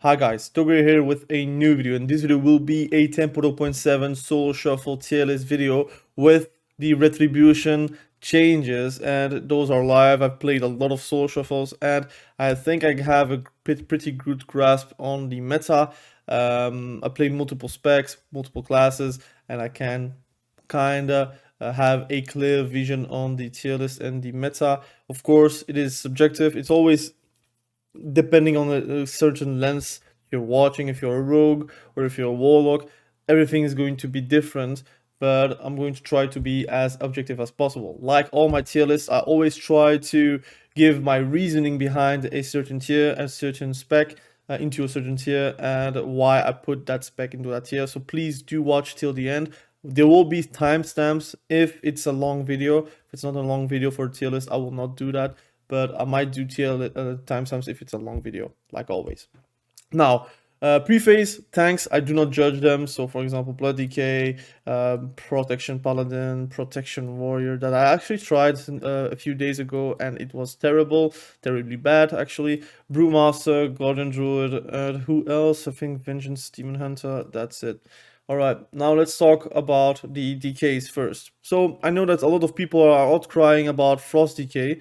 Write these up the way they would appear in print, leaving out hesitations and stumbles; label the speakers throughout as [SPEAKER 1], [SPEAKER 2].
[SPEAKER 1] Hi guys, Togre here with a new video, and this video will be a 10.0.7 solo shuffle tier list video with the retribution changes, and those are live. I've played a lot of solo shuffles and I think I have a pretty good grasp on the meta. I played multiple specs, multiple classes, and I can kinda have a clear vision on the tier list and the meta. Of course, it is subjective. It's always depending on a certain lens you're watching. If you're a rogue or if you're a warlock, everything is going to be different, but I'm going to try to be as objective as possible. Like all my tier lists, I always try to give my reasoning behind a certain tier, a certain spec, into a certain tier, and why I put that spec into that tier. So please do watch till the end. There will be timestamps if it's a long video. If it's not a long video for a tier list, I will not do that, but I might do tier timestamps if it's a long video, like always. Now, preface, tanks, I do not judge them. So for example, Blood Decay, Protection Paladin, Protection Warrior, that I actually tried a few days ago and it was terrible, terribly bad actually. Brewmaster, Guardian Druid, who else? I think Vengeance Demon Hunter, that's it. Alright, now let's talk about the decays first. So I know that a lot of people are outcrying about Frost Decay,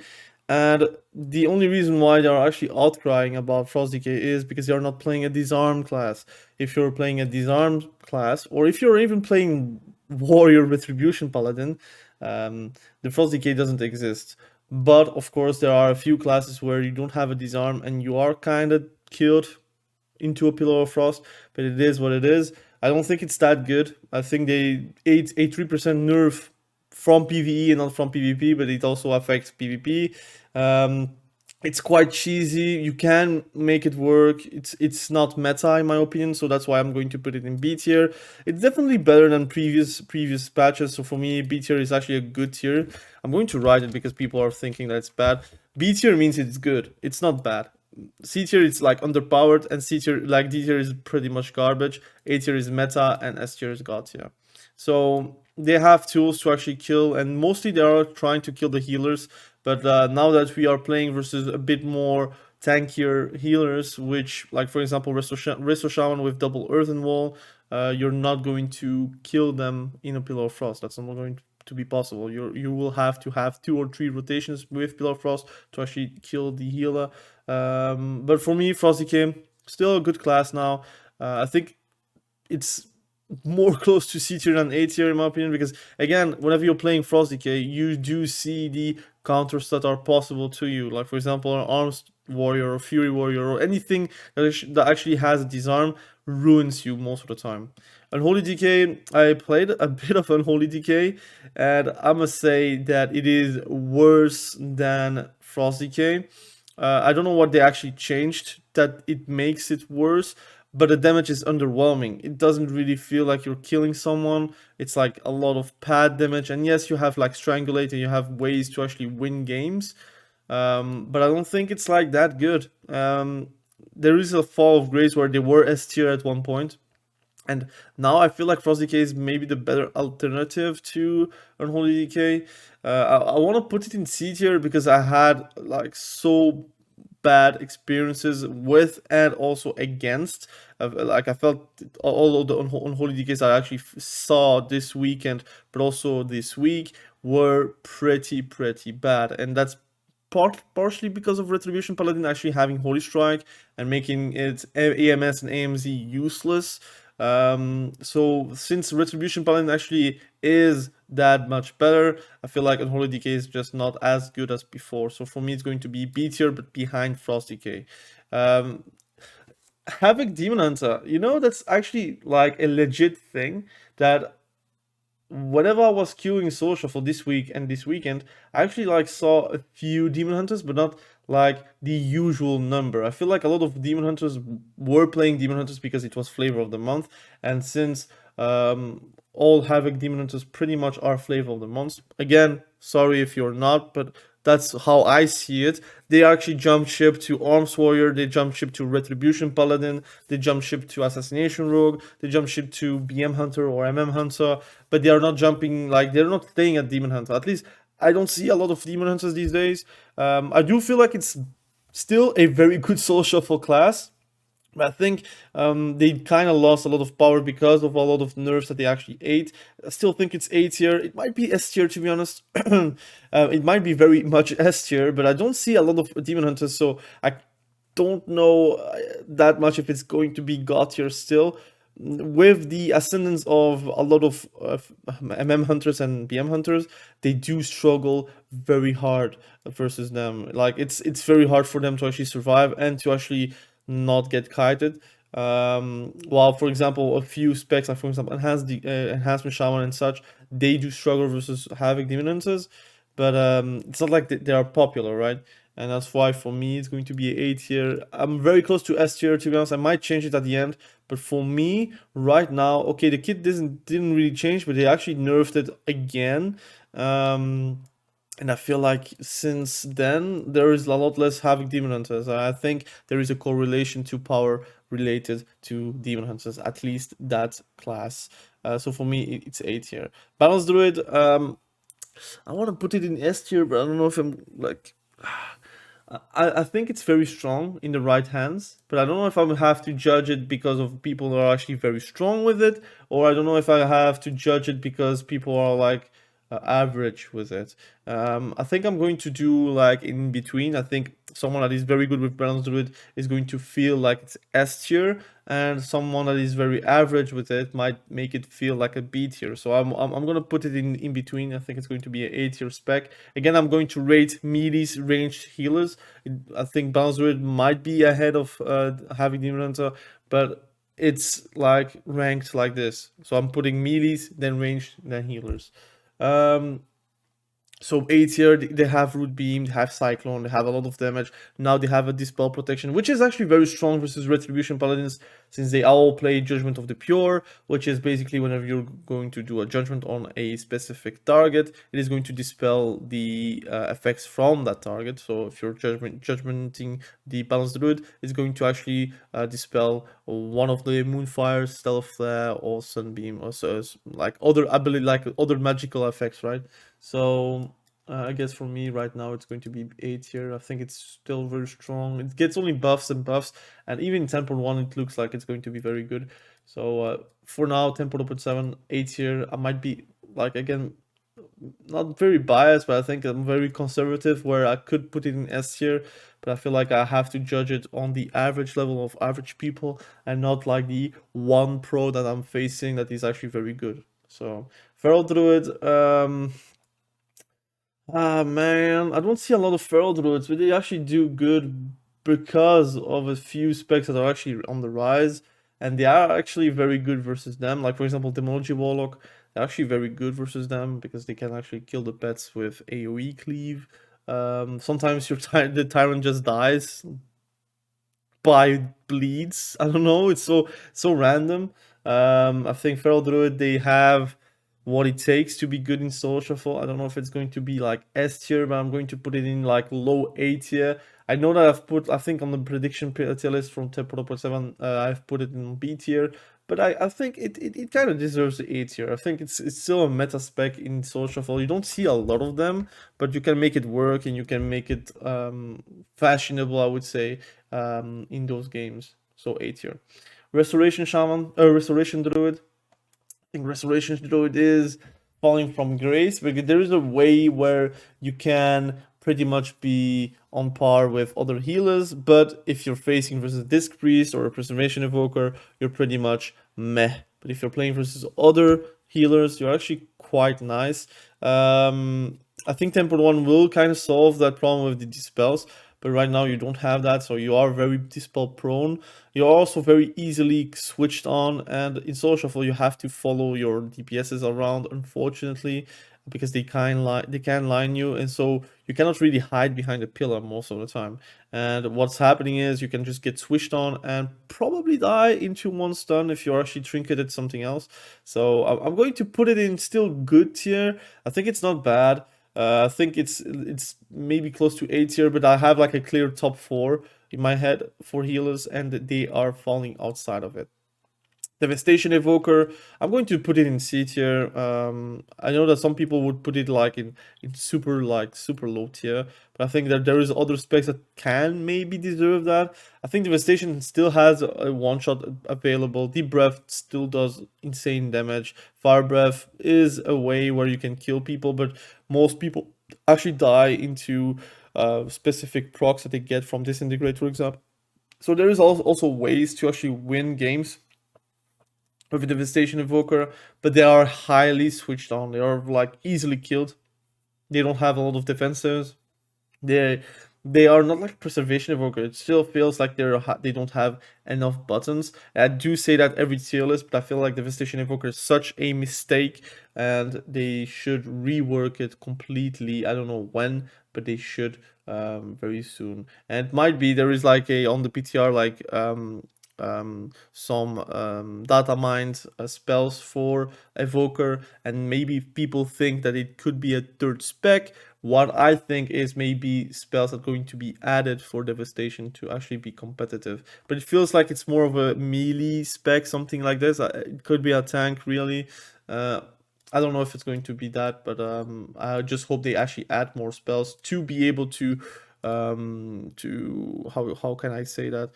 [SPEAKER 1] and the only reason why they are actually outcrying about Frost Decay is because they are not playing a disarm class. If you're playing a disarm class, or if you're even playing Warrior Retribution Paladin, the Frost Decay doesn't exist. But of course, there are a few classes where you don't have a disarm and you are kind of killed into a Pillar of Frost, but it is what it is. I don't think it's that good. I think they ate a 3% nerf from PvE and not from PvP, but it also affects PvP. It's quite cheesy. You can make it work. It's not meta in my opinion, so that's why I'm going to put it in B tier. It's definitely better than previous patches. So for me, B tier is actually a good tier. I'm going to write it because people are thinking that it's bad. B tier means it's good. It's not bad. C tier is like underpowered, and C tier, like D tier, is pretty much garbage. A tier is meta, and S tier is god tier. So they have tools to actually kill, and mostly they are trying to kill the healers. But now that we are playing versus a bit more tankier healers, which, like for example, resto Shaman with double earthen wall, you're not going to kill them in a Pillar of Frost. That's not going to be possible. You will have to have 2 or 3 rotations with Pillar of Frost to actually kill the healer. But for me, Frost Decay, still a good class now. I think it's more close to C tier than A tier in my opinion, because again, whenever you're playing Frost Decay, you do see the counters that are possible to you. Like for example, an Arms Warrior or Fury Warrior or anything that actually has a disarm ruins you most of the time. Unholy Decay, I played a bit of Unholy Decay, and I must say that it is worse than Frost Decay. I don't know what they actually changed that it makes it worse, but the damage is underwhelming. It doesn't really feel like you're killing someone. It's like a lot of pad damage, and yes, you have like Strangulate and you have ways to actually win games, but I don't think it's like that good. There is a Fall of Grace where they were S tier at one point, and now I feel like Frost Decay is maybe the better alternative to Unholy Decay. I want to put it in C tier because I had like so bad experiences with and also against. Like I felt all of the Unholy Decays I actually saw this weekend, but also this week, were pretty bad, and that's partially because of Retribution Paladin actually having Holy Strike and making it AMS and AMZ useless. So since Retribution Paladin actually is that much better, I feel like Unholy Decay is just not as good as before. So for me, it's going to be B tier, but behind Frost Decay. Havoc Demon Hunter, that's actually like a legit thing that whenever I was queuing social for this week and this weekend, I actually like saw a few Demon Hunters, but not like the usual number. I feel like a lot of Demon Hunters were playing Demon Hunters because it was flavor of the month, and since all Havoc Demon Hunters pretty much are flavor of the month. Again, sorry if you're not, but that's how I see it. They actually jumped ship to Arms Warrior, they jumped ship to Retribution Paladin, they jumped ship to Assassination Rogue, they jumped ship to BM Hunter or MM Hunter, but they are not jumping, like, they're not staying at Demon Hunter. At least I don't see a lot of Demon Hunters these days. I do feel like it's still a very good soul shuffle class, I think they kind of lost a lot of power because of a lot of nerfs that they actually ate. I still think it's A tier. It might be S tier, to be honest. It might be very much S tier, but I don't see a lot of demon hunters, so I don't know that much if it's going to be God tier still. With the ascendance of a lot of MM hunters and BM hunters, they do struggle very hard versus them. Like it's very hard for them to actually survive and to actually not get kited. While, for example, a few specs, like for example, enhancement shaman and such, they do struggle versus havoc demon hunters, but it's not like they are popular, right? And that's why for me it's going to be A tier. I'm very close to S tier, to be honest. I might change it at the end, but for me right now, okay, the kit didn't really change, but they actually nerfed it again. And I feel like since then there is a lot less havoc demon hunters. I think there is a correlation to power related to demon hunters, at least that class. So for me, it's A tier. Balance druid. I want to put it in S tier, but I don't know if I'm like. I think it's very strong in the right hands, but I don't know if I will have to judge it because of people that are actually very strong with it, or I don't know if I have to judge it because people are like average with it. I think I'm going to do like in between. I think someone that is very good with balance druid is going to feel like it's S tier, and someone that is very average with it might make it feel like a B tier. So I'm gonna put it in between. I think it's going to be an A tier spec. Again, I'm going to rate melees, ranged healers. I think balance druid might be ahead of having demon hunter, but it's like ranked like this. So I'm putting melees, then ranged, then healers. So A tier, they have root beam, they have cyclone, they have a lot of damage. Now they have a dispel protection, which is actually very strong versus retribution paladins, since they all play judgment of the pure, which is basically whenever you're going to do a judgment on a specific target, it is going to dispel the effects from that target. So if you're judgmenting the balanced druid, it's going to actually dispel one of the moonfire, stealth flare, or sunbeam, or so like other ability, like other magical effects, right? So I guess for me right now it's going to be A tier. I think it's still very strong. It gets only buffs and buffs, and even in 10.1 it looks like it's going to be very good. So for now, 10.7, A tier. I might be like, again, not very biased, but I think I'm very conservative where I could put it in S tier, but I feel like I have to judge it on the average level of average people and not like the one pro that I'm facing that is actually very good. So Feral Druid, ah man, I don't see a lot of feral druids, but they actually do good because of a few specs that are actually on the rise, and they are actually very good versus them. Like for example, demonology warlock, they're actually very good versus them because they can actually kill the pets with AoE cleave. Sometimes your the tyrant just dies by bleeds. I don't know. It's so random. I think feral druid, they have what it takes to be good in solo shuffle. I don't know if it's going to be like S tier, but I'm going to put it in like low A tier. I know that I've put, I think on the prediction tier list from 10.7, I've put it in B tier, but I think it kind of deserves the A tier. I think it's still a meta spec in solo shuffle. You don't see a lot of them, but you can make it work and you can make it fashionable, I would say, in those games. So A tier. Restoration Shaman, Restoration Druid. I think Restoration Druid is falling from grace because there is a way where you can pretty much be on par with other healers, but if you're facing versus Disc Priest or a Preservation Evoker, you're pretty much meh. But if you're playing versus other healers, you're actually quite nice. I think 10.1 will kind of solve that problem with the dispels, but right now you don't have that, so you are very dispel prone. You're also very easily switched on, and in solo shuffle you have to follow your DPSs around, unfortunately, because they can line you, and so you cannot really hide behind a pillar most of the time. And what's happening is you can just get switched on and probably die into one stun if you're actually trinketed something else. So I'm going to put it in still good tier. I think it's not bad. I think it's maybe close to A tier, but I have like a clear top 4 in my head for healers, and they are falling outside of it. Devastation Evoker, I'm going to put it in C tier. I know that some people would put it like in super low tier, but I think that there is other specs that can maybe deserve that. I think Devastation still has a one shot available. Deep Breath still does insane damage. Fire Breath is a way where you can kill people, but most people actually die into specific procs that they get from Disintegrate, for example. So there is also ways to actually win games with a Devastation Evoker, but they are highly switched on. They are like easily killed. They don't have a lot of defenses. They they are not like Preservation Evoker. It still feels like they don't have enough buttons. And I do say that every tier list, but I feel like Devastation Evoker is such a mistake, and they should rework it completely. I don't know when, but they should very soon. And it might be there is like a on the PTR like some data mined spells for Evoker, and maybe people think that it could be a third spec. What I think is maybe spells are going to be added for Devastation to actually be competitive. But it feels like it's more of a melee spec, something like this. It could be a tank, really. I don't know if it's going to be that, but I just hope they actually add more spells to be able to how can I say that,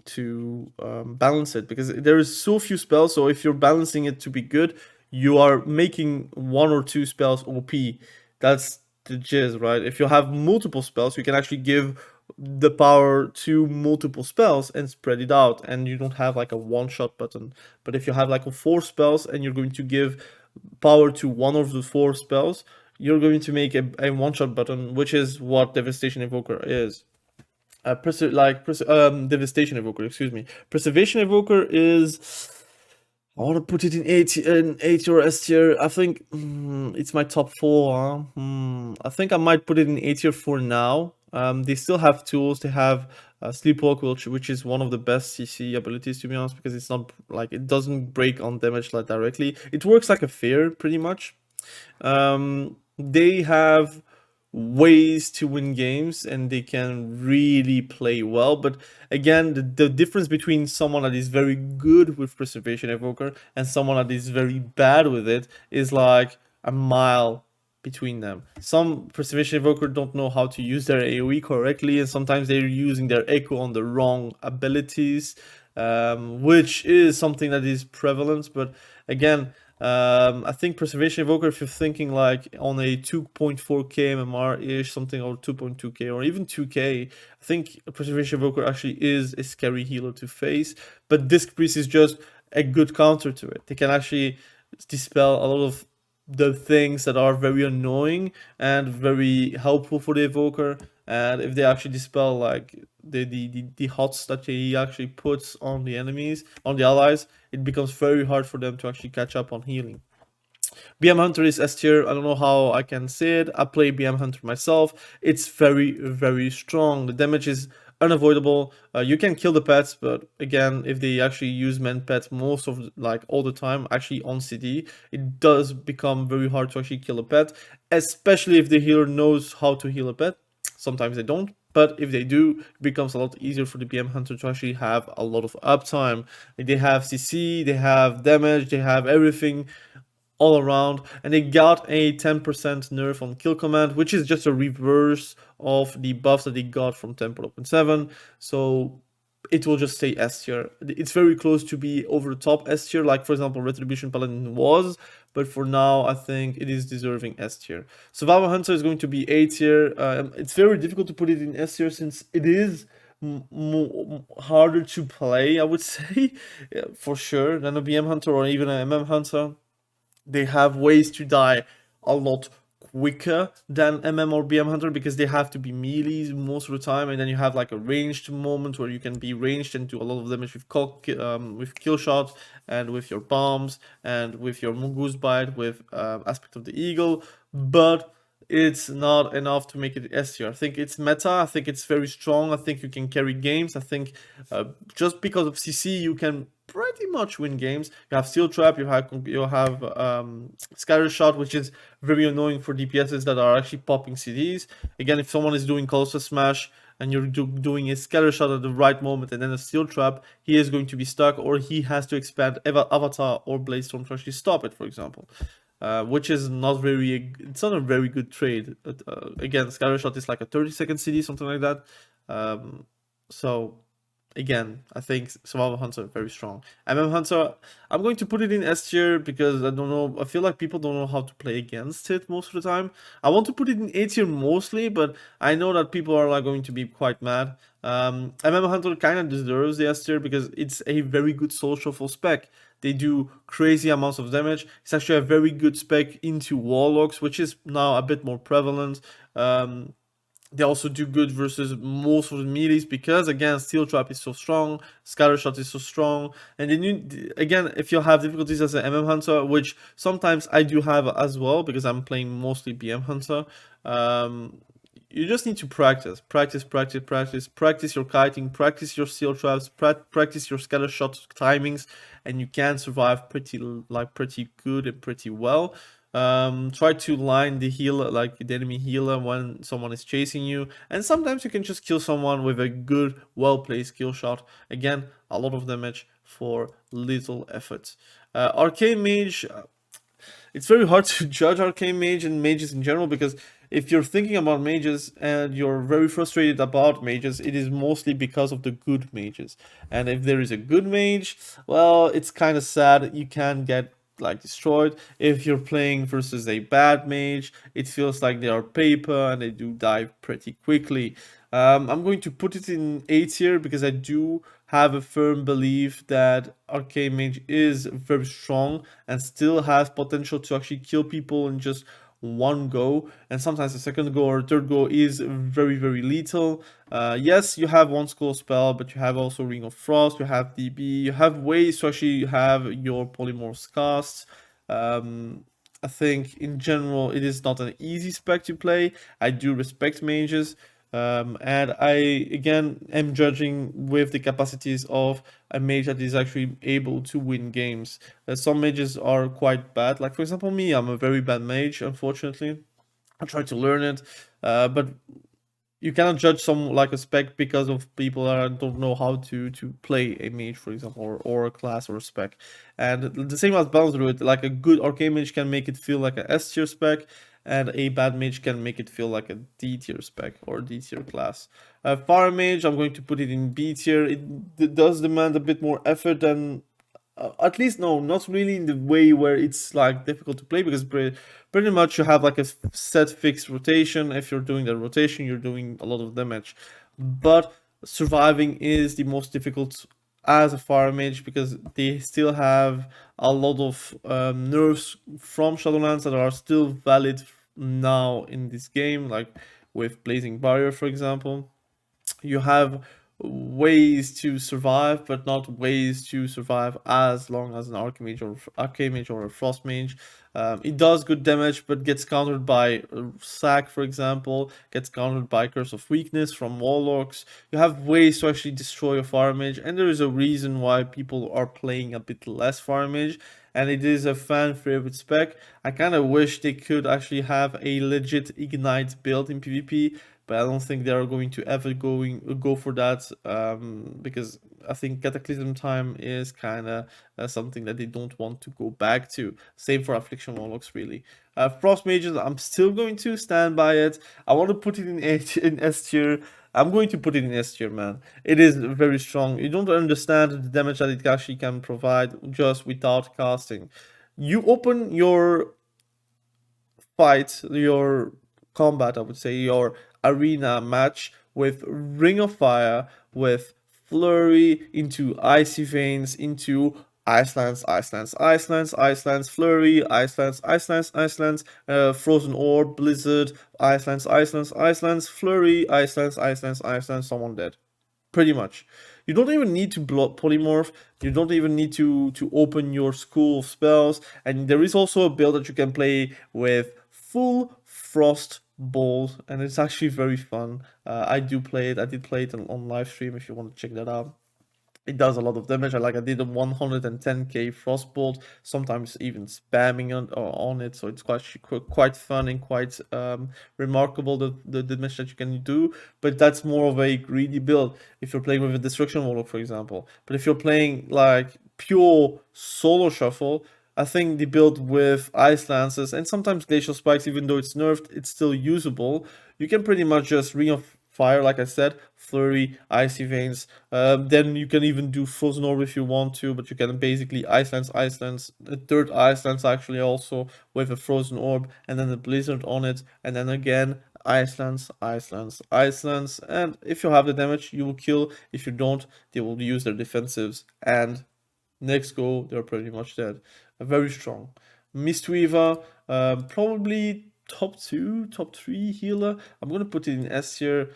[SPEAKER 1] to balance it, because there is so few spells. So if you're balancing it to be good, you are making one or two spells OP. That's the jizz, right? If you have multiple spells, you can actually give the power to multiple spells and spread it out, and you don't have like a one-shot button. But if you have like a 4 spells and you're going to give power to one of the 4 spells, you're going to make a one-shot button, which is what Devastation Evoker is. Devastation Evoker, excuse me. Preservation Evoker is, I want to put it in A tier or S tier. I think it's my top 4. Huh? I think I might put it in A tier for now. They still have tools. They have Sleepwalk, which is one of the best CC abilities, to be honest, because it's not like it doesn't break on damage like directly. It works like a fear, pretty much. They have ways to win games, and they can really play well. But again, the difference between someone that is very good with Preservation Evoker and someone that is very bad with it is like a mile between them. Some Preservation Evoker don't know how to use their AoE correctly, and sometimes they're using their echo on the wrong abilities, which is something that is prevalent. But again, I think Preservation Evoker, if you're thinking like on a 2.4k MMR-ish, something, or 2.2k, or even 2k, I think Preservation Evoker actually is a scary healer to face. But Disc Priest is just a good counter to it. They can actually dispel a lot of the things that are very annoying and very helpful for the Evoker. And if they actually dispel like the hots that he actually puts on the enemies, on the allies, it becomes very hard for them to actually catch up on healing. BM Hunter is S tier. I don't know how I can say it. I play BM Hunter myself. It's very, very strong. The damage is unavoidable. You can kill the pets, but again, if they actually use men pets most of like all the time, actually on CD, it does become very hard to actually kill a pet, especially if the healer knows how to heal a pet. Sometimes they don't, but if they do, it becomes a lot easier for the BM Hunter to actually have a lot of uptime. They have CC, they have damage, they have everything all around, and they got a 10% nerf on kill command, which is just a reverse of the buffs that they got from 10.7. So it will just stay S tier. It's very close to be over the top S tier, like for example Retribution Paladin was, but for now I think it is deserving S tier. Survival Hunter is going to be A tier. It's very difficult to put it in S tier since it is harder to play, I would say, yeah, for sure, than a BM Hunter or even an MM Hunter. They have ways to die a lot quicker than MM or BM Hunter because they have to be melees most of the time, and then you have like a ranged moment where you can be ranged and do a lot of damage with kill shot and with your bombs and with your mongoose bite with aspect of the eagle, but it's not enough to make it S tier. I think it's meta. I think it's very strong. I think you can carry games. I think just because of CC, you can pretty much win games. You have Steel Trap, you have Scatter Shot, which is very annoying for DPSs that are actually popping CDs. Again, if someone is doing Colossal Smash, and you're doing a scatter shot at the right moment and then a steel trap, he is going to be stuck, or he has to expand avatar or bladestorm to actually stop it, for example. Which is not very, it's not a very good trade. Again, scattershot is like a 30-second CD, something like that. So again, I think Survival Hunter very strong. Hunter, I'm going to put it in S tier because I don't know, I feel like people don't know how to play against it most of the time. I want to put it in A tier mostly, but I know that people are like going to be quite mad. Hunter kind of deserves the S tier because it's a very good soul shuffle spec. They do crazy amounts of damage. It's actually a very good spec into warlocks, which is now a bit more prevalent. They also do good versus most of the melees because, again, Steel Trap is so strong, Scattershot is so strong, and then you, again, if you have difficulties as an Hunter, which sometimes I do have as well because I'm playing mostly BM Hunter, you just need to practice your kiting, practice your Steel Traps, practice your Scattershot timings, and you can survive pretty good and pretty well. Try to line the healer, like the enemy healer, when someone is chasing you, and sometimes you can just kill someone with a good, well-placed kill shot. Again, a lot of damage for little effort. Arcane Mage, it's very hard to judge Arcane Mage and mages in general, because if you're thinking about mages and you're very frustrated about mages, it is mostly because of the good mages. And if there is a good mage, well, it's kind of sad. You can get like destroyed. If you're playing versus a bad mage, it feels like they are paper and they do die pretty quickly. I'm going to put it in A tier because I do have a firm belief that Arcane Mage is very strong and still has potential to actually kill people in just one go, and sometimes the second go or third go is very, very lethal. Yes, you have one skull spell, but you have also Ring of Frost, you have DB, you have ways to actually have your polymorphs cast. I think in general it is not an easy spec to play. I do respect mages, and I again am judging with the capacities of a mage that is actually able to win games. Some mages are quite bad, like for example me, I'm a very bad mage, unfortunately. I try to learn it, but you cannot judge some like a spec because of people that don't know how to play a mage, for example, or a class or a spec. And the same as balance druid, like a good arcane mage can make it feel like a S tier spec, and a bad mage can make it feel like a D tier spec or D tier class. Fire mage, I'm going to put it in B tier. It does demand a bit more effort than at least no, not really in the way where it's like difficult to play, because pretty much you have like a set fixed rotation. If you're doing that rotation, you're doing a lot of damage, but surviving is the most difficult as a fire mage because they still have a lot of nerfs from Shadowlands that are still valid now in this game, like with Blazing Barrier, for example. You have ways to survive, but not ways to survive as long as an arcane mage or a frost mage. It does good damage, but gets countered by sack, for example, gets countered by curse of weakness from warlocks. You have ways to actually destroy a fire mage, and there is a reason why people are playing a bit less fire mage, and it is a fan favorite spec. I kind of wish they could actually have a legit ignite build in PvP, but I don't think they are going to ever go for that, because I think Cataclysm time is kind of something that they don't want to go back to. Same for Affliction Warlocks, really. Frost Mages, I'm still going to stand by it. I want to put it in S tier. I'm going to put it in S tier, man. It is very strong. You don't understand the damage that it actually can provide just without casting. You open your fight, your combat, I would say, your arena match with Ring of Fire, with Flurry into Icy Veins, into Icelands, Flurry, Icelands, Frozen Orb, Blizzard, Icelands, Flurry, Icelands, someone dead. Pretty much. You don't even need to polymorph, you don't even need to open your school of spells, and there is also a build that you can play with full frost balls, and it's actually very fun. I did play it on live stream if you want to check that out. it does a lot of damage. I did a 110k frostbolt, sometimes even spamming on it, so it's quite fun and quite remarkable the damage that you can do. But that's more of a greedy build if you're playing with a destruction warlock, for example. But if you're playing like pure solo shuffle, I think the build with ice lances and sometimes glacial spikes, even though it's nerfed, it's still usable. You can pretty much just ring of fire, like I said, flurry, icy veins. Then you can even do frozen orb if you want to, but you can basically ice lance, a third ice lance actually also with a frozen orb, and then a blizzard on it, and then again ice lance, ice lance, ice lance. And if you have the damage, you will kill. If you don't, they will use their defensives, and next go they're pretty much dead. Very strong. Mistweaver, probably top 2, top 3 healer. I'm gonna put it in S tier.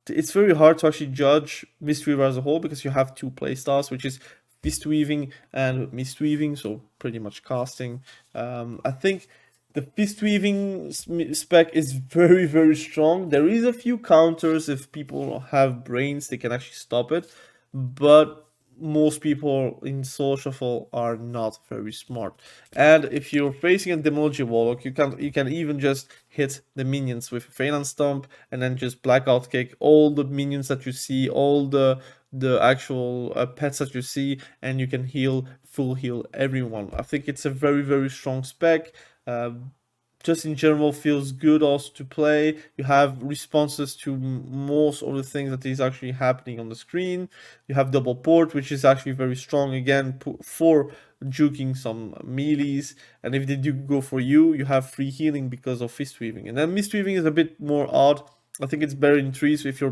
[SPEAKER 1] It's very hard to actually judge Mistweaver as a whole because you have two playstyles, which is Fistweaving and Mistweaving, so pretty much casting. I think the Fistweaving spec is very, very strong. There is a few counters. If people have brains, they can actually stop it, but most people in Soul Shuffle are not very smart. And if you're facing a demonology warlock, you can even just hit the minions with a Phalanx Stomp and then just blackout kick all the minions that you see, all the actual pets that you see, and you can full heal everyone. I think it's a very, very strong spec. Just in general feels good also to play. You have responses to most of the things that is actually happening on the screen. You have double port, which is actually very strong again for juking some melees. And if they do go for you, you have free healing because of Fistweaving. And then Mistweaving is a bit more odd. I think it's better in trees. If you're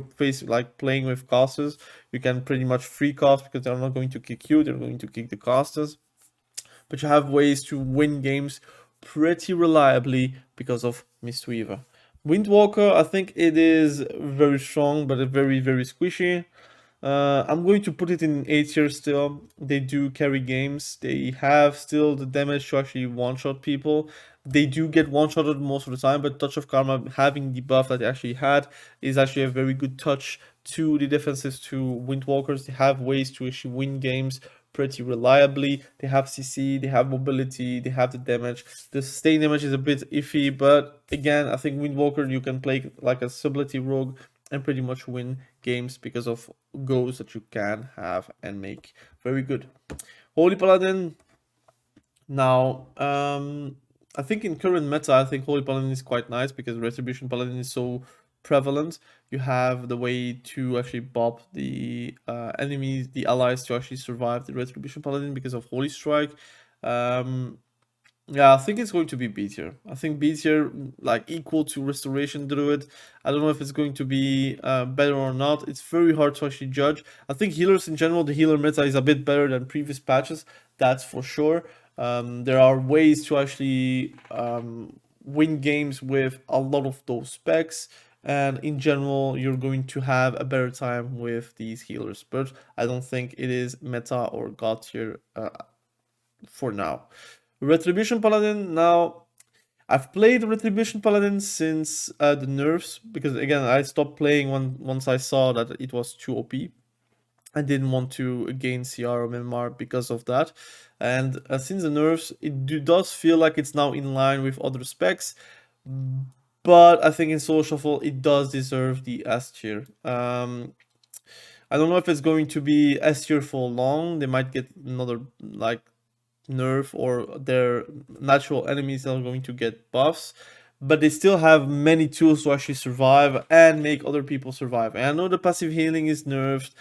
[SPEAKER 1] playing with casters, you can pretty much free cast because they're not going to kick you, they're going to kick the casters. But you have ways to win games pretty reliably because of Mistweaver. Windwalker, I think it is very strong, but very, very squishy. I'm going to put it in A tier still. They do carry games. They have still the damage to actually one-shot people. They do get one-shotted most of the time, but Touch of Karma, having the buff that they actually had, is actually a very good touch to the defenses to Windwalkers. They have ways to actually win games pretty reliably. They have CC, they have mobility, they have the damage. The sustain damage is a bit iffy, but again, I think Windwalker, you can play like a subtlety rogue and pretty much win games because of goals that you can have and make very good. Holy Paladin. Now, I think in current meta, I think Holy Paladin is quite nice because Retribution Paladin is so prevalent. You have the way to actually bob the enemies, the allies, to actually survive the Retribution Paladin because of Holy Strike. Yeah, I think it's going to be B tier. I think B tier, like equal to Restoration Druid. I don't know if it's going to be better or not. It's very hard to actually judge. I think healers in general, the healer meta is a bit better than previous patches. That's for sure. There are ways to actually win games with a lot of those specs. And in general, you're going to have a better time with these healers. But I don't think it is meta or god tier for now. Retribution Paladin, now I've played Retribution Paladin since the nerfs, because again I stopped playing once I saw that it was too OP. I didn't want to gain CR or MMR because of that, and since the nerfs it does feel like it's now in line with other specs, but I think in Soul Shuffle it does deserve the S tier. I don't know if it's going to be S tier for long. They might get another like nerf or their natural enemies are going to get buffs, but they still have many tools to actually survive and make other people survive. And I know the passive healing is nerfed,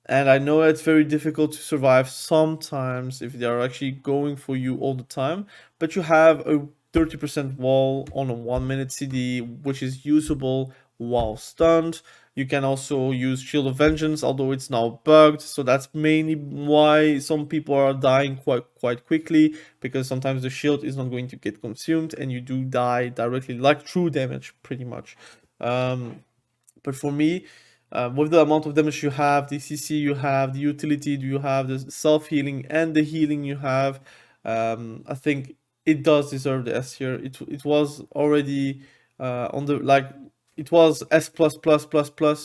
[SPEAKER 1] and I know it's very difficult to survive sometimes if they are actually going for you all the time, but you have a 30% wall on a 1-minute CD, which is usable while stunned. You can also use Shield of Vengeance, although it's now bugged, so that's mainly why some people are dying quite quickly, because sometimes the shield is not going to get consumed and you do die directly, like true damage, pretty much. But for me, with the amount of damage you have, the CC you have, the utility you have, the self-healing and the healing you have, I think it does deserve the S tier. It was already on the it was S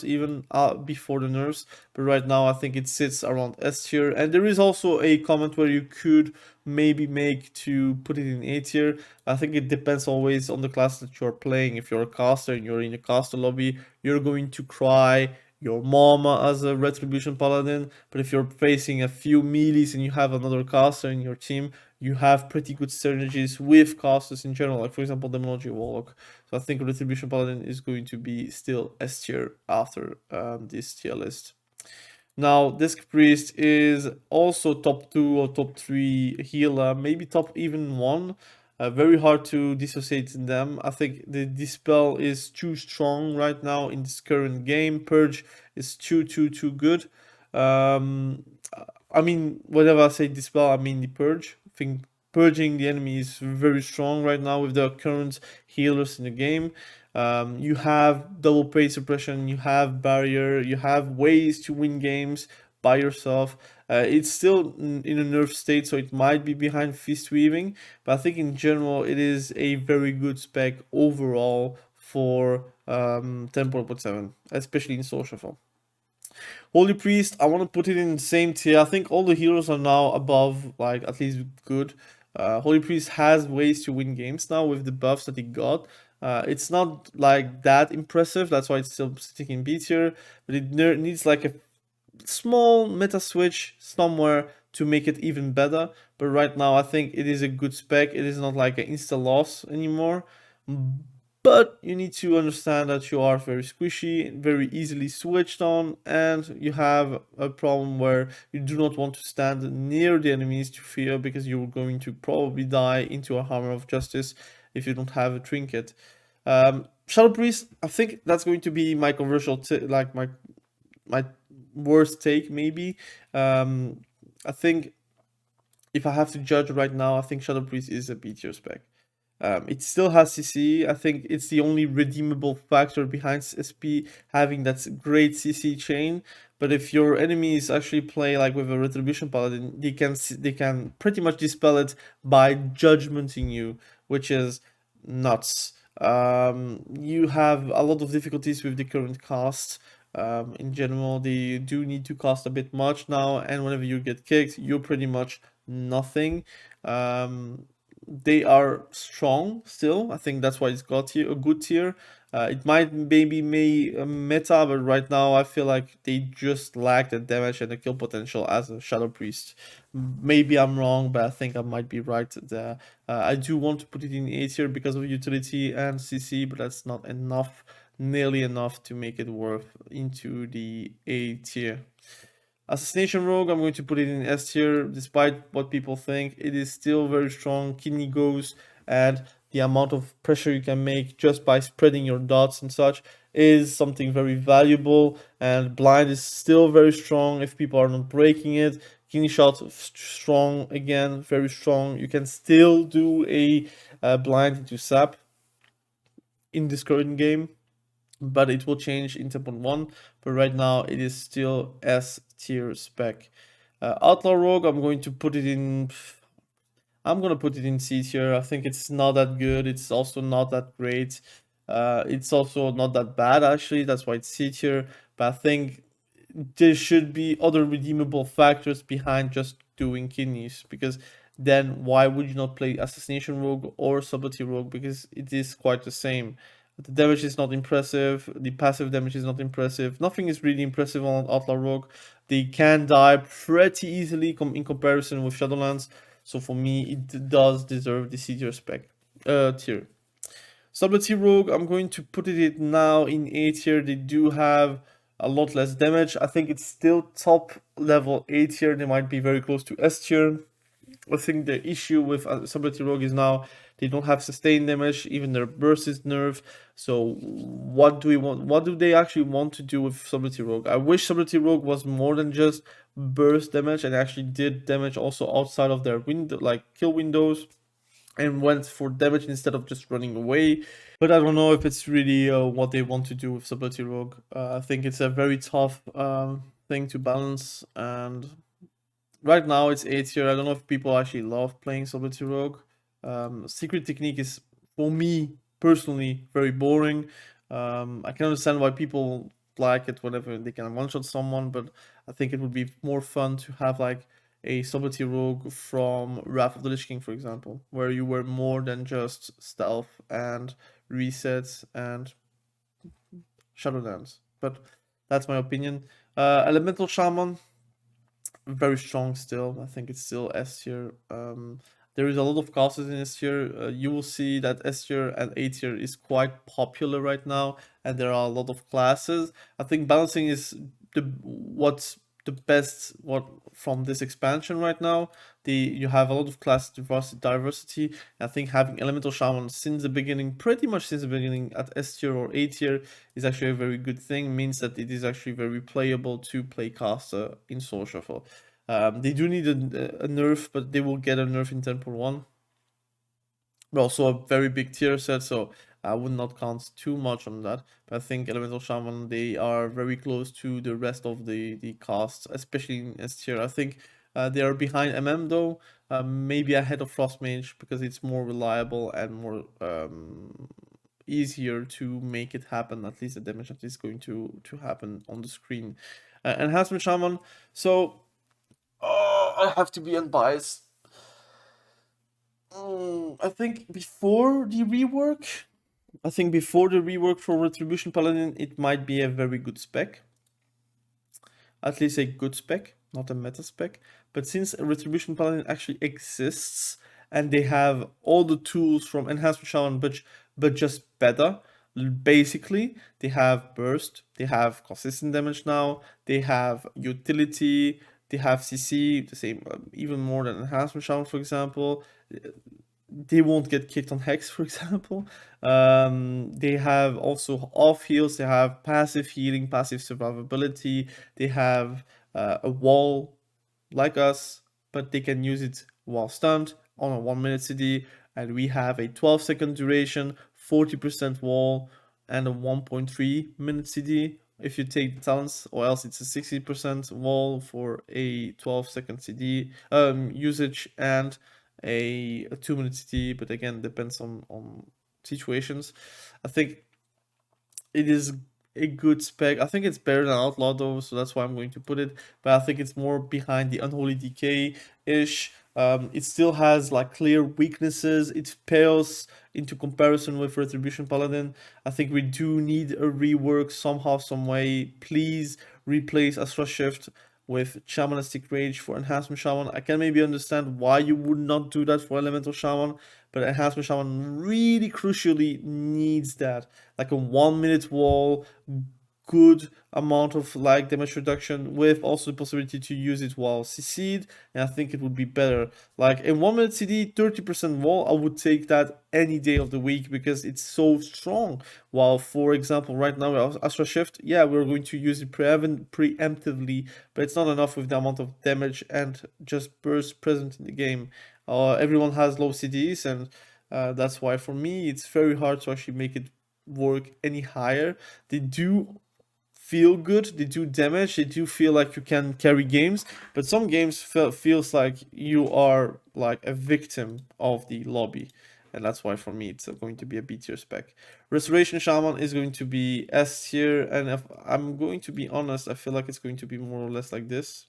[SPEAKER 1] even before the nerfs, but right now I think it sits around S tier. And there is also a comment where you could maybe make to put it in A tier. I think it depends always on the class that you're playing. If you're a caster and you're in a caster lobby, you're going to cry your mama as a Retribution Paladin. But if you're facing a few melees and you have another caster in your team, you have pretty good synergies with casters in general, like for example demonology warlock. So I think Retribution Paladin is going to be still S tier after this tier list. Now, Disc Priest is also top 2 or top 3 healer, maybe top even 1. Very hard to dissociate them. I think the Dispel is too strong right now in this current game. Purge is too good. I mean, whenever I say Dispel, I mean the Purge. I think purging the enemy is very strong right now with the current healers in the game. You have double pay suppression, you have barrier, you have ways to win games by yourself. It's still in a nerf state, so it might be behind fist weaving, but I think in general it is a very good spec overall for 10.7, especially in social form. Holy Priest, I want to put it in the same tier. I think all the heroes are now above, like, at least good. Holy Priest has ways to win games now with the buffs that he got. It's not like that impressive, that's why it's still sitting in B tier, but it needs like a small meta switch somewhere to make it even better. But right now I think it is a good spec. It is not like an insta loss anymore, but you need to understand that you are very squishy, very easily switched on, and you have a problem where you do not want to stand near the enemies to fear, because you're going to probably die into a hammer of justice if you don't have a trinket. Shadow Priest, I think that's going to be my controversial, like my worst take maybe. I think if I have to judge right now, I think Shadow Priest is a B tier spec. It still has CC. I think it's the only redeemable factor behind SP having that great CC chain. But if your enemies actually play like with a Retribution Paladin, they can pretty much dispel it by judgmenting you, which is nuts. You have a lot of difficulties with the current cast. In general, they do need to cost a bit much now, and whenever you get kicked, you're pretty much nothing. They are strong still. I think that's why it's got here a good tier. It might maybe meta, but right now I feel like they just lack the damage and the kill potential as a Shadow Priest. Maybe I'm wrong, but I think I might be right there. I do want to put it in A tier because of utility and CC, but that's not enough, nearly enough to make it worth into the A tier. Assassination Rogue, I'm going to put it in S tier, despite what people think. It is still very strong. Kidney goes, and the amount of pressure you can make just by spreading your dots and such is something very valuable. And blind is still very strong if people are not breaking it. Kidney shot, strong again, very strong. You can still do a blind into sap in this current game, but it will change in 10.1. But right now it is still S tier spec. Outlaw Rogue, I'm going to put it in. I'm gonna put it in C tier. I think it's not that good. It's also not that great. It's also not that bad actually. That's why it's C tier. But I think there should be other redeemable factors behind just doing kidneys, because then why would you not play Assassination Rogue or Subtlety Rogue, because it is quite the same. The damage is not impressive, the passive damage is not impressive, nothing is really impressive on Outlaw Rogue. They can die pretty easily in comparison with Shadowlands, so for me it does deserve the C tier spec tier. Subtlety Rogue, I'm going to put it now in A tier. They do have a lot less damage. I think it's still top level A tier. They might be very close to S tier. I think the issue with Subtlety Rogue is now they don't have sustained damage. Even their burst is nerfed. So what do we want? What do they actually want to do with Subtlety Rogue? I wish Subtlety Rogue was more than just burst damage and actually did damage also outside of their window, like kill windows, and went for damage instead of just running away. But I don't know if it's really what they want to do with Subtlety Rogue. I think it's a very tough thing to balance, and right now it's A tier. I don't know if people actually love playing Subtlety Rogue. Secret Technique is, for me personally, very boring. I can understand why people like it whenever they can one-shot someone, but I think it would be more fun to have like a subtlety rogue from Wrath of the Lich King, for example, where you were more than just stealth and resets and shadowlands. But that's my opinion. Elemental Shaman, very strong still. I think it's still S tier. There is a lot of classes in S tier. You will see that S tier and A tier is quite popular right now, and there are a lot of classes. I think balancing is what's the best what from this expansion right now. You have a lot of class diversity. I think having elemental shaman since the beginning, pretty much since the beginning at S tier or A tier, is actually a very good thing. Means that it is actually very playable to play caster in Soul Shuffle. They do need a nerf, but they will get a nerf in 10.1. But also a very big tier set, so I would not count too much on that. But I think Elemental Shaman, they are very close to the rest of the casts, especially in S tier. I think they are behind MM though, maybe ahead of Frost Mage because it's more reliable and more easier to make it happen. At least the damage that is going to happen on the screen. Enhancement Shaman, so I have to be unbiased. I think before the rework for Retribution Paladin, it might be a very good spec. At least a good spec, not a meta spec. But since Retribution Paladin actually exists and they have all the tools from Enhancement Shaman, but just better. Basically, they have burst, they have consistent damage now, they have utility, they have CC, the same, even more than Enhancement Shaman, for example. They won't get kicked on Hex, for example. They have also off heals, they have passive healing, passive survivability, they have a wall like us, but they can use it while stunned on a 1 minute CD, and we have a 12-second duration, 40% wall, and a 1.3 minute CD if you take the talents, or else it's a 60% wall for a 12-second CD usage and a 2 minute CD, but again depends on situations. I think it is a good spec. I think it's better than Outlaw though, so that's why I'm going to put it. But I think it's more behind the Unholy Decay-ish. It still has like clear weaknesses. It pales into comparison with Retribution Paladin. I think we do need a rework somehow, some way. Please replace Astra Shift with Shamanistic Rage for Enhancement Shaman. I can maybe understand why you would not do that for Elemental Shaman, but Enhancement Shaman really crucially needs that. Like a 1 minute wall, good amount of like damage reduction with also the possibility to use it while CC'd, and I think it would be better. Like in 1 minute CD, 30% wall, I would take that any day of the week because it's so strong. While for example right now with Astra Shift, yeah, we're going to use it preemptively, but it's not enough with the amount of damage and just burst present in the game. Everyone has low CDs, and that's why for me it's very hard to actually make it work any higher. They do feel good, they do damage, they do feel like you can carry games, but some games feels like you are like a victim of the lobby, and that's why for me it's going to be a B tier spec. Restoration Shaman is going to be S tier, and if I'm going to be honest, I feel like it's going to be more or less like this.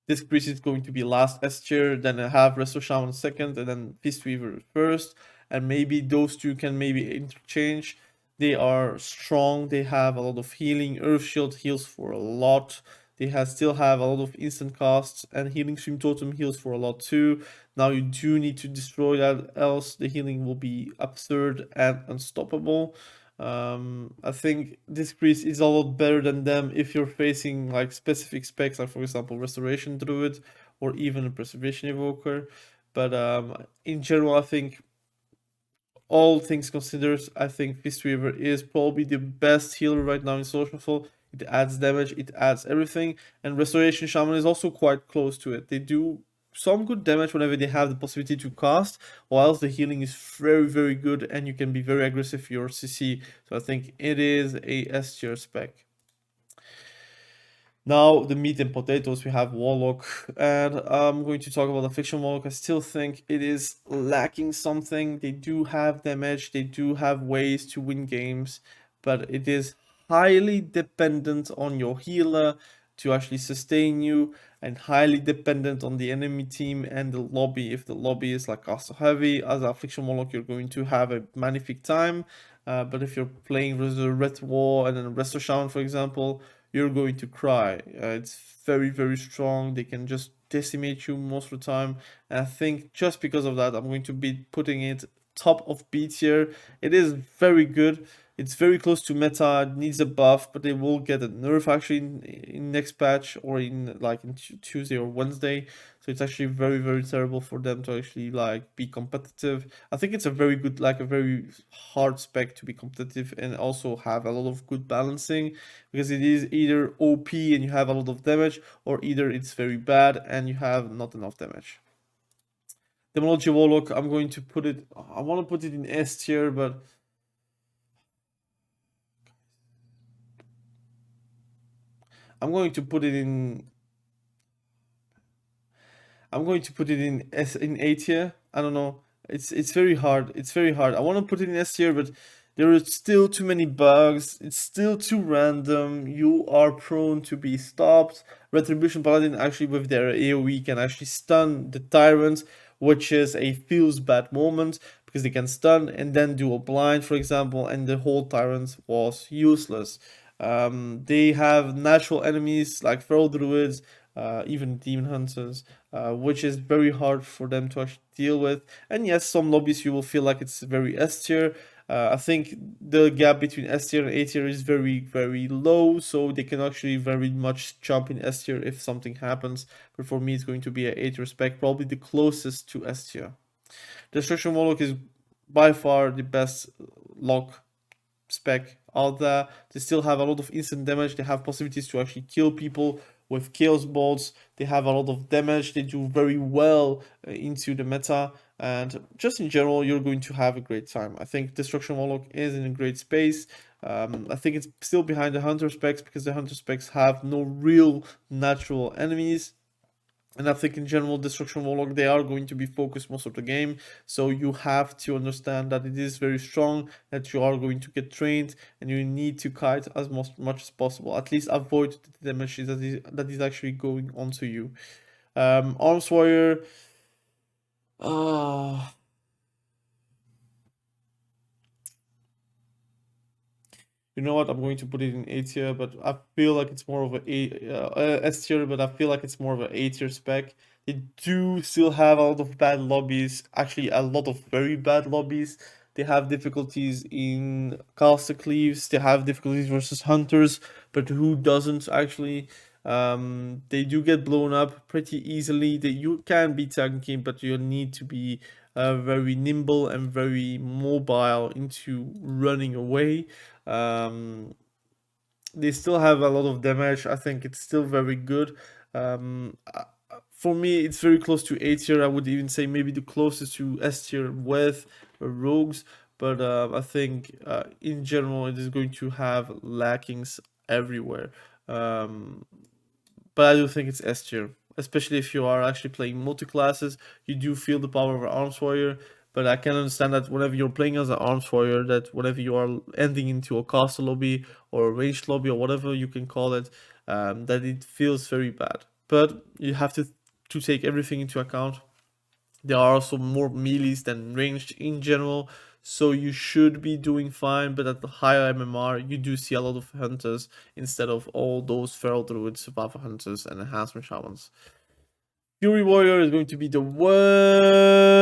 [SPEAKER 1] This priest is going to be last S tier, then I have Resto Shaman second, and then mistweaver first, and maybe those two can maybe interchange. They are strong, they have a lot of healing, Earth Shield heals for a lot, they still have a lot of instant casts, and Healing Stream Totem heals for a lot too. Now you do need to destroy that, else the healing will be absurd and unstoppable. I think this priest is a lot better than them if you're facing like specific specs, like for example Restoration Druid or even a Preservation Evoker. But in general, I think all things considered, I think Mistweaver is probably the best healer right now in Social. It adds damage, it adds everything, and Restoration Shaman is also quite close to it. They do some good damage whenever they have the possibility to cast, whilst the healing is very, very good, and you can be very aggressive for your CC. So I think it is a S tier spec. Now, the meat and potatoes, we have Warlock, and I'm going to talk about affliction Warlock. I still think it is lacking something. They do have damage, they do have ways to win games, but it is highly dependent on your healer to actually sustain you, and highly dependent on the enemy team and the lobby. If the lobby is like caster heavy, as affliction Warlock, you're going to have a magnific time. But if you're playing with the Red War and then Resto Shaman, for example, you're going to cry. It's very, very strong. They can just decimate you most of the time. And I think just because of that, I'm going to be putting it top of B tier. It is very good. It's very close to meta. It needs a buff, but they will get a nerf actually in next patch, or in like in Tuesday or Wednesday. So it's actually very, very terrible for them to actually like be competitive. I think it's a very good, like a very hard spec to be competitive and also have a lot of good balancing, because it is either OP and you have a lot of damage, or either it's very bad and you have not enough damage. Demonology Warlock, I'm going to put it, I want to put it in S tier, but I'm going to put it in, I'm going to put it in A tier. I don't know. It's very hard. It's very hard. I want to put it in S tier, but there are still too many bugs. It's still too random. You are prone to be stopped. Retribution Paladin actually with their AoE can actually stun the tyrants, which is a feels bad moment because they can stun and then do a blind, for example, and the whole tyrant was useless. They have natural enemies like feral druids, even demon hunters, which is very hard for them to actually deal with. And yes, some lobbies you will feel like it's very S tier. I think the gap between S tier and A tier is very, very low, so they can actually very much jump in S tier if something happens. But for me, it's going to be an A tier spec, probably the closest to S tier. Destruction Warlock is by far the best lock spec out there. They still have a lot of instant damage. They have possibilities to actually kill people with chaos bolts. They have a lot of damage. They do very well into the meta, and just in general, you're going to have a great time. I think Destruction Warlock is in a great space. I think it's still behind the Hunter specs because the Hunter specs have no real natural enemies. And I think in general, Destruction Warlock, they are going to be focused most of the game. So you have to understand that it is very strong, that you are going to get trained, and you need to kite as much as possible. At least avoid the damage that is actually going onto you. Arms Warrior. Uh, you know what? I'm going to put it in A tier, but I feel like it's more of a S tier, but I feel like it's more of a A tier spec. They do still have a lot of bad lobbies, actually a lot of very bad lobbies. They have difficulties in caster cleaves, they have difficulties versus hunters, but who doesn't actually? They do get blown up pretty easily. You can be tanky, but you need to be very nimble and very mobile into running away. Um, they still have a lot of damage. I think it's still very good. For me, it's very close to A tier. I would even say maybe the closest to S tier with rogues. But I think in general, it is going to have lackings everywhere. Um, but I do think it's S tier, especially if you are actually playing multi classes. You do feel the power of an arms warrior, but I can understand that whenever you're playing as an arms warrior, that whenever you are ending into a castle lobby or a ranged lobby or whatever you can call it, that it feels very bad. But you have to take everything into account. There are also more melees than ranged in general, so you should be doing fine. But at the higher MMR, you do see a lot of hunters instead of all those feral druids, survivor hunters, and enhancement shamans. Fury Warrior is going to be the worst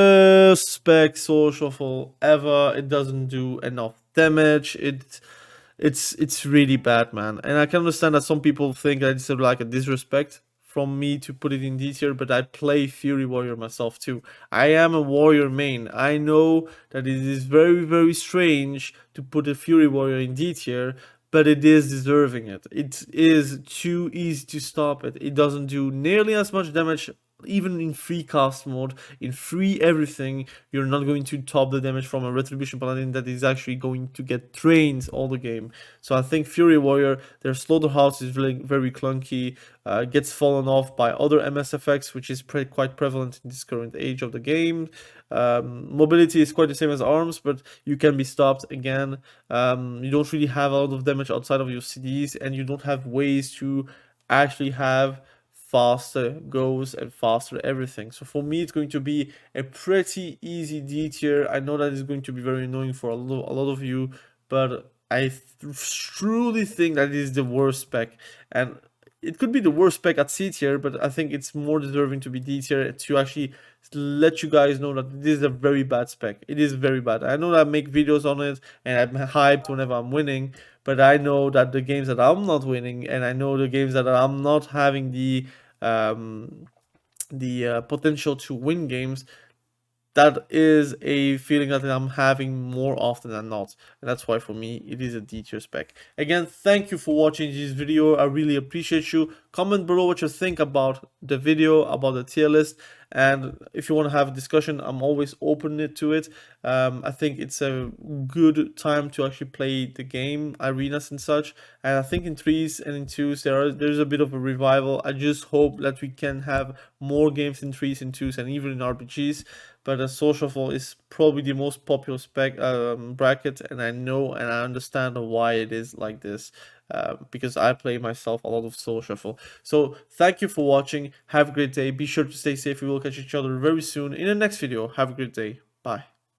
[SPEAKER 1] spec soul shuffle ever. It doesn't do enough damage. It's really bad, man. And I can understand that some people think that it's like a disrespect from me to put it in D tier, but I play Fury Warrior myself too. I am a warrior main. I know that it is very, very strange to put a Fury Warrior in D tier, but it is deserving it. It is too easy to stop it. It doesn't do nearly as much damage even in free cast mode, in free everything, you're not going to top the damage from a Retribution Paladin that is actually going to get trained all the game. So I think Fury Warrior, their Slaughterhouse is really very clunky, gets fallen off by other MSFX, which is quite prevalent in this current age of the game. Mobility is quite the same as arms, but you can be stopped again. You don't really have a lot of damage outside of your CDs, and you don't have ways to actually have faster goes and faster everything. So for me, it's going to be a pretty easy D tier. I know that is going to be very annoying for a lot of you, but I truly think that it is the worst spec. And it could be the worst spec at C tier, but I think it's more deserving to be D tier to actually let you guys know that this is a very bad spec. It is very bad. I know that I make videos on it and I'm hyped whenever I'm winning, but I know that the games that I'm not winning, and I know the games that I'm not having the potential to win games, that is a feeling that I'm having more often than not, and that's why for me it is a D tier spec. Again, thank you for watching this video. I really appreciate you. Comment below what you think about the video, about the tier list, and if you want to have a discussion, I'm always open to it. I think it's a good time to actually play the game, arenas and such, and I think in 3s and in 2s there's a bit of a revival. I just hope that we can have more games in 3s and 2s and even in RPGs, but a Soul Shuffle is probably the most popular spec bracket, and I know and I understand why it is like this, because I play myself a lot of Soul Shuffle. So thank you for watching. Have a great day. Be sure to stay safe. We will catch each other very soon in the next video. Have a great day. Bye.